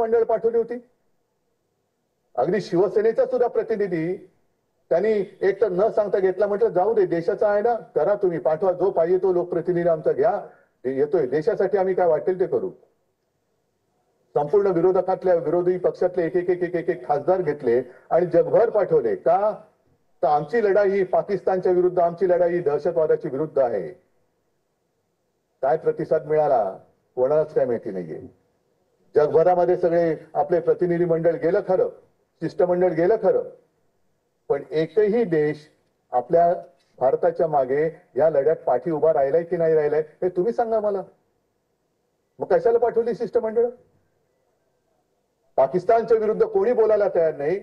शिष्टमंडळ पाठवली होती? अगदी शिवसेनेचा सुद्धा प्रतिनिधी त्यांनी एक तर न सांगता घेतला, म्हटलं जाऊ दे, देशाचा आहे ना, करा तुम्ही, पाठवा, जो पाहिजे तो लोकप्रतिनिधी आमचा घ्या, येतोय देशासाठी, आम्ही काय वाटेल ते करू. संपूर्ण विरोधकातल्या विरोधी पक्षातले एक एक एक एक एक खासदार घेतले आणि जगभर पाठवले. का? तर आमची लढाई ही पाकिस्तानच्या विरुद्ध, आमची लढाई ही दहशतवादाची विरुद्ध आहे. काय प्रतिसाद मिळाला कोणालाच काय माहिती नाहीये. जगभरामध्ये सगळे आपले प्रतिनिधी मंडळ गेलं खरं, शिष्टमंडळ गेलं खरं, पण एकही देश आपल्या भारताच्या मागे या लढ्यात पाठी उभा राहिलाय की नाही राहिलाय हे तुम्ही सांगा मला. मग कशाला पाठवली शिष्टमंडळ? पाकिस्तानच्या विरुद्ध कोणी बोलायला तयार नाही.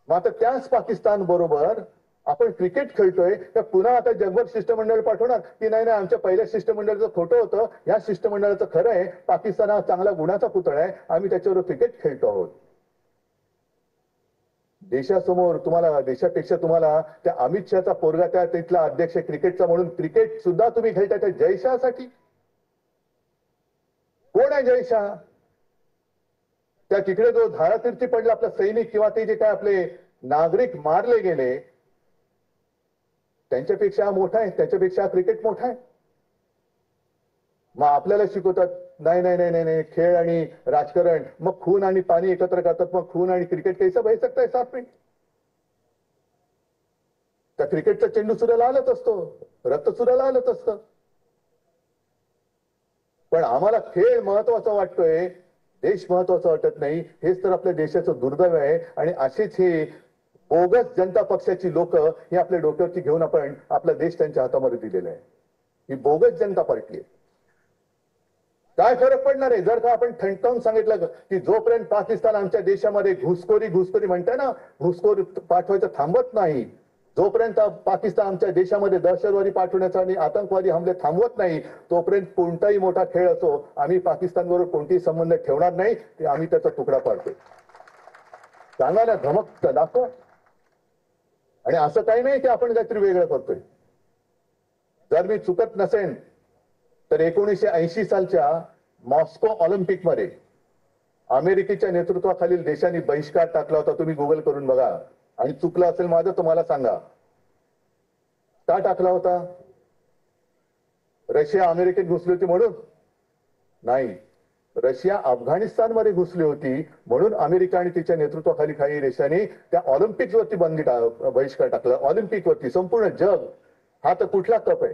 मात्र त्याच पाकिस्तान बरोबर आपण क्रिकेट खेळतोय, तर पुन्हा आता जगभर शिष्टमंडळ पाठवणार की नाही नाही, आमच्या पहिल्या शिष्टमंडळाचं खोटं होतं, या शिष्टमंडळाचं खरं आहे, पाकिस्तान हा चांगला गुणाचा पुतळा आहे, आम्ही त्याच्यावर क्रिकेट खेळतो आहोत. देशासमोर तुम्हाला, देशापेक्षा तुम्हाला त्या अमित शहाचा पोरगा, त्या तिथला अध्यक्ष क्रिकेटचा म्हणून, क्रिकेट सुद्धा तुम्ही खेळताय त्या जयशहासाठी. कोण आहे जयशहा? त्या तिकडे जो धारातीर्थी पडला आपला सैनिक किंवा ते जे काय आपले नागरिक मारले गेले, त्यांच्यापेक्षा मोठा आहे, त्याच्यापेक्षा क्रिकेट मोठा आहे. मग आपल्याला शिकवतात नाही नाही नाही नाही खेळ आणि राजकारण, मग खून आणि पाणी एकत्र करतात, मग खून आणि क्रिकेट कैसा बह सकता है साथ में? त्या क्रिकेटचा चेंडू सुद्धा लालच असतो, रक्त सुद्धा लालच असतं. पण आम्हाला खेळ महत्वाचा वाटतोय, देश महत्वाचा वाटत नाही. हेच तर आपल्या देशाचं दुर्दैव आहे. आणि असेच हे बोगस जनता पक्षाची लोक हे आपल्या डोक्यावरती घेऊन आपण आपला देश त्यांच्या हातामध्ये दिलेला आहे. ही बोगस जनता पार्टी आहे. काय फरक पडणार आहे जर का आपण ठणकावून सांगितलं की जोपर्यंत पाकिस्तान आमच्या देशामध्ये घुसखोरी म्हणताय ना, घुसखोरी पाठवायचं थांबत नाही, जोपर्यंत पाकिस्तान आमच्या देशामध्ये दहशतवादी पाठवण्याचा आणि आतंकवादी हमले थांबवत नाही, तोपर्यंत कोणताही मोठा खेळ असो, आम्ही पाकिस्तानबरोबर कोणतेही संबंध ठेवणार नाही. ते आम्ही त्याचा तुकडा पाडतोय. सांगायला धमक दाखव. आणि असं काही नाही की आपण काहीतरी वेगळं करतोय. जर मी चुकत नसेन तर 1980 सालच्या मॉस्को ऑलिम्पिक मध्ये अमेरिकेच्या नेतृत्वाखालील देशांनी बहिष्कार टाकला होता. तुम्ही गुगल करून बघा. आणि चुकलं असेल माझं तर मला सांगा. का टाकला होता? रशिया अमेरिकेत घुसली होती म्हणून? नाही, रशिया अफगाणिस्तानमध्ये घुसली होती म्हणून अमेरिका आणि तिच्या नेतृत्वाखाली काही देशांनी त्या ऑलिम्पिक्सवरती बहिष्कार टाकला. ऑलिम्पिकवरती संपूर्ण जग. हा तर कुठला कप आहे?